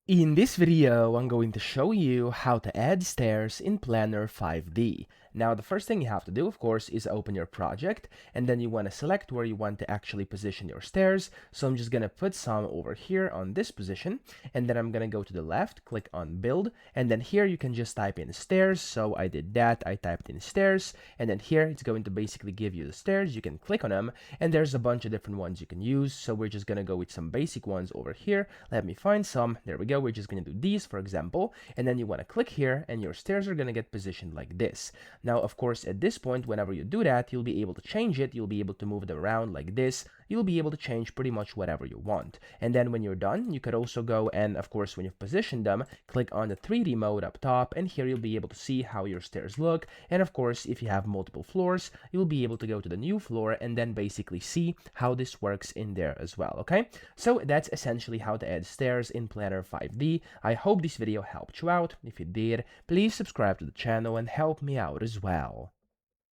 In this video, I'm going to show you how to add stairs in Planner 5D. Now, the first thing you have to do, of course, is open your project, and then you want to select where you want to actually position your stairs. So I'm just going to put some over here on this position, and then I'm going to go to the left, click on Build, and then here you can just type in stairs. So I did that, I typed in stairs, and then here it's going to basically give you the stairs. You can click on them, and there's a bunch of different ones you can use. So we're just going to go with some basic ones over here. Let me find some. There we go. We're just going to do these, for example, and then you want to click here, and your stairs are going to get positioned like this. Now, of course, at this point, whenever you do that, you'll be able to change it. You'll be able to move them around like this. You'll be able to change pretty much whatever you want. And then when you're done, you could also go and, of course, when you've positioned them, click on the 3D mode up top, and here you'll be able to see how your stairs look. And of course, if you have multiple floors, you'll be able to go to the new floor and then basically see how this works in there as well, okay? So that's essentially how to add stairs in Planner 5D. I hope this video helped you out. If it did, please subscribe to the channel and help me out as well.